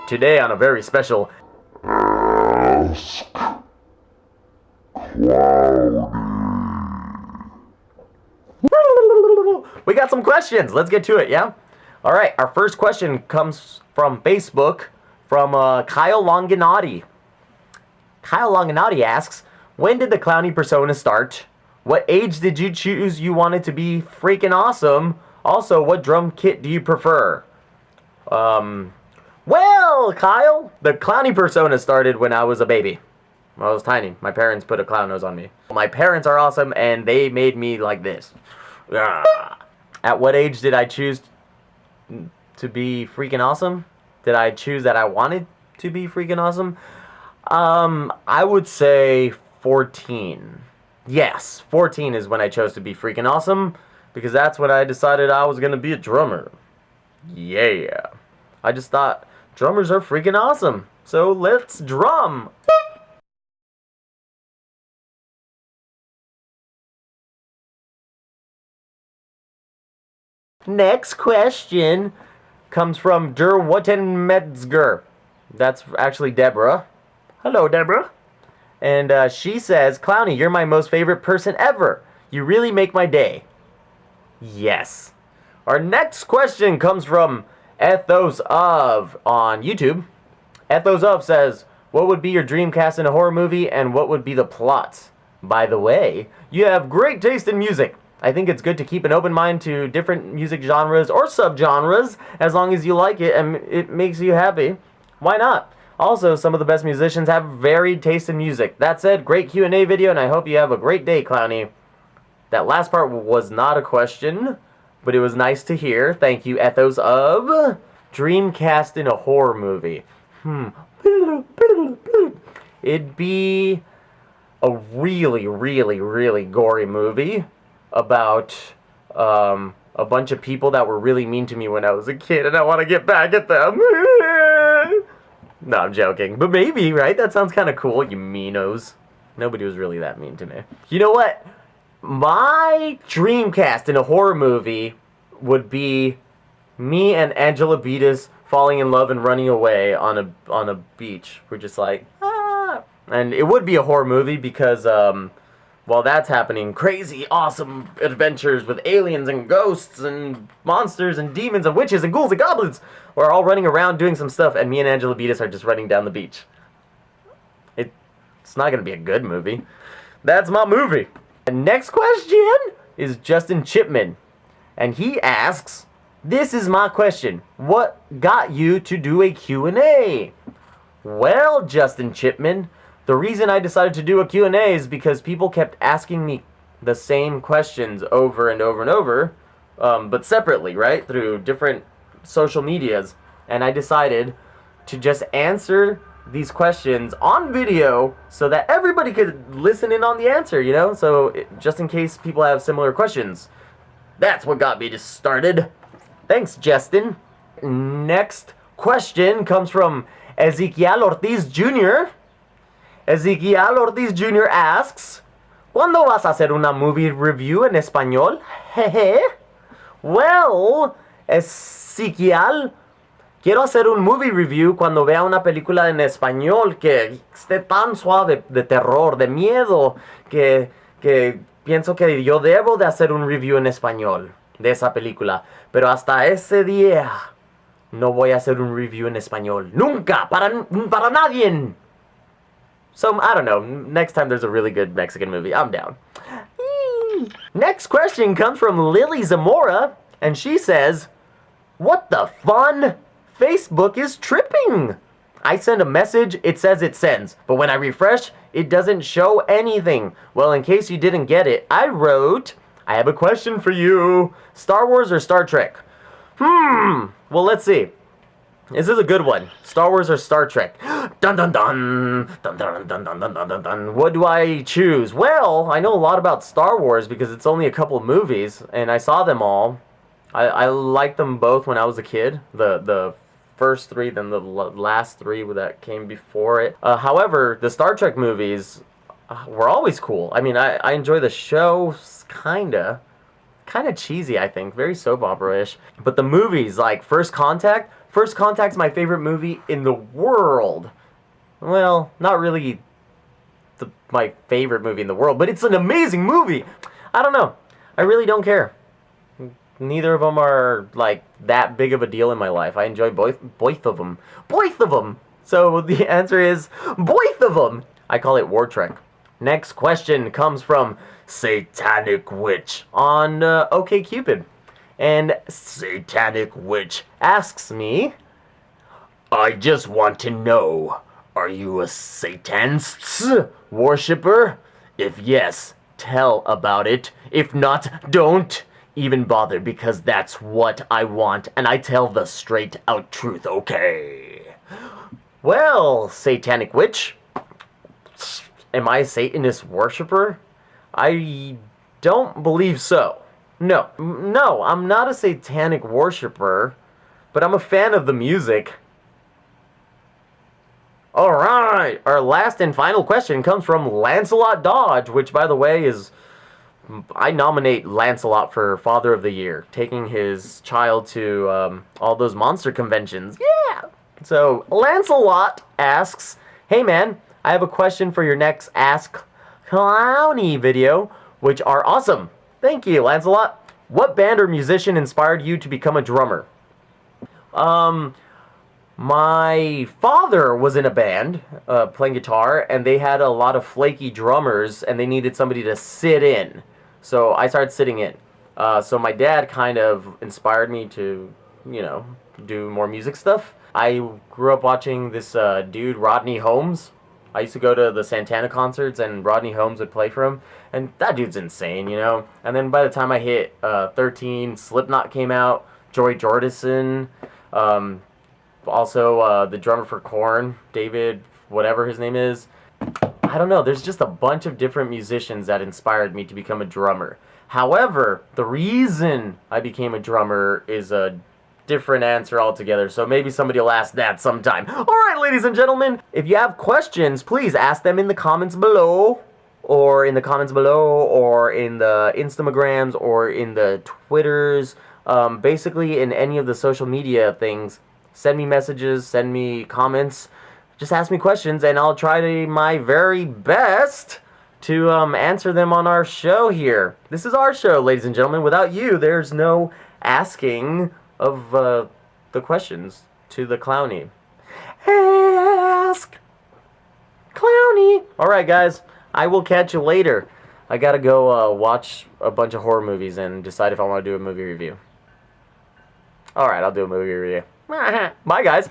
Today on a very special Ask CLowNie. we got some questions. Let's get to it, yeah? Alright, our first question comes from Facebook from Kyle Longinati. Kyle Longinati asks, when did the clowny persona start? What age did you choose you wanted to be freaking awesome? Also, what drum kit do you prefer? Well, Kyle, the clowny persona started when I was a baby. When I was tiny. My parents put a clown nose on me. My parents are awesome, and they made me like this. At what age did I choose to be freaking awesome? Did I choose that I wanted to be freaking awesome? I would say 14. Yes, 14 is when I chose to be freaking awesome, because that's when I decided I was going to be a drummer. Yeah. I just thought drummers are freaking awesome, so let's drum. Next question comes from Der Wottenmetzger. That's actually Deborah. Hello, Deborah. And she says, Clowny, you're my most favorite person ever. You really make my day. Yes. Our next question comes from Ethos of on YouTube. Ethos of says, what would be your dream cast in a horror movie and what would be the plot? By the way, you have great taste in music. I think it's good to keep an open mind to different music genres or subgenres as long as you like it and it makes you happy. Why not? Also, some of the best musicians have varied taste in music. That said, great Q&A video, and I hope you have a great day, Clowny. That last part was not a question, but it was nice to hear. Thank you, Ethos of Dreamcast in a horror movie. It'd be a really, really, really gory movie about a bunch of people that were really mean to me when I was a kid, and I want to get back at them. No, I'm joking. But maybe, right? That sounds kind of cool, you meanos. Nobody was really that mean to me. You know what? My dream cast in a horror movie would be me and Angela Beatus falling in love and running away on a beach. We're just like, ah. And it would be a horror movie because, while that's happening, crazy, awesome adventures with aliens and ghosts and monsters and demons and witches and ghouls and goblins. We're all running around doing some stuff, and me and Angela Beatus are just running down the beach. It's not going to be a good movie. That's my movie. The next question is Justin Chipman. And he asks, this is my question. What got you to do a Q&A? Well, Justin Chipman, the reason I decided to do a Q&A is because people kept asking me the same questions over and over and over, but separately, right? Through different social medias. And I decided to just answer these questions on video so that everybody could listen in on the answer, you know? So just in case people have similar questions. That's what got me just started. Thanks, Justin. Next question comes from Ezequiel Ortiz Jr. Ezequiel Ortiz Jr. asks, ¿Cuándo vas a hacer una movie review en español? Jeje. Well, Ezequiel, quiero hacer un movie review cuando vea una película en español que esté tan suave, de terror, de miedo, que pienso que yo debo de hacer un review en español de esa película. Pero hasta ese día no voy a hacer un review en español. Nunca, para nadie. So, I don't know, next time there's a really good Mexican movie, I'm down. Next question comes from Lily Zamora, and she says, what the fun? Facebook is tripping. I send a message, it says it sends, but when I refresh, it doesn't show anything. Well, in case you didn't get it, I wrote, I have a question for you. Star Wars or Star Trek? Well, let's see. This is a good one. Star Wars or Star Trek? Dun dun dun. Dun dun dun dun dun dun dun dun. What do I choose? Well, I know a lot about Star Wars because it's only a couple of movies, and I saw them all. I liked them both when I was a kid. The first three, then the last three that came before it. However, the Star Trek movies were always cool. I mean, I enjoy the show, kinda cheesy, I think, very soap opera-ish. But the movies, like First Contact, First Contact's my favorite movie in the world. Well, not really my favorite movie in the world, but it's an amazing movie. I don't know. I really don't care. Neither of them are like that big of a deal in my life. I enjoy both of them. Both of them. So the answer is both of them. I call it War Trek. Next question comes from Satanic Witch on OkCupid. And Satanic Witch asks me, I just want to know, are you a Satanist worshipper? If yes, tell about it. If not, don't even bother, because that's what I want, and I tell the straight out truth, okay? Well, Satanic Witch, am I a Satanist worshiper? I don't believe so. No, I'm not a satanic worshiper, but I'm a fan of the music. Alright, our last and final question comes from Lancelot Dodge, which, by the way, is... I nominate Lancelot for Father of the Year, taking his child to all those monster conventions. Yeah! So, Lancelot asks, hey man, I have a question for your next Ask CLowNie video, which are awesome. Thank you, Lancelot. What band or musician inspired you to become a drummer? My father was in a band, playing guitar, and they had a lot of flaky drummers, and they needed somebody to sit in. So I started sitting in. So my dad kind of inspired me to, you know, do more music stuff. I grew up watching this dude, Rodney Holmes. I used to go to the Santana concerts, and Rodney Holmes would play for him. And that dude's insane, you know? And then by the time I hit 13, Slipknot came out, Joy Jordison, also the drummer for Korn, David, whatever his name is. I don't know, there's just a bunch of different musicians that inspired me to become a drummer. However, the reason I became a drummer is a different answer altogether, so maybe somebody will ask that sometime. Alright, ladies and gentlemen, if you have questions, please ask them in the comments below, or in the Instagrams, or in the Twitters, basically in any of the social media things. Send me messages, send me comments, just ask me questions, and I'll try my very best to answer them on our show here. This is our show, ladies and gentlemen. Without you, there's no asking of the questions to the CLowNie. Ask CLowNie. Alright, guys, I will catch you later. I gotta go watch a bunch of horror movies and decide if I want to do a movie review. Alright, I'll do a movie review. Bye, guys.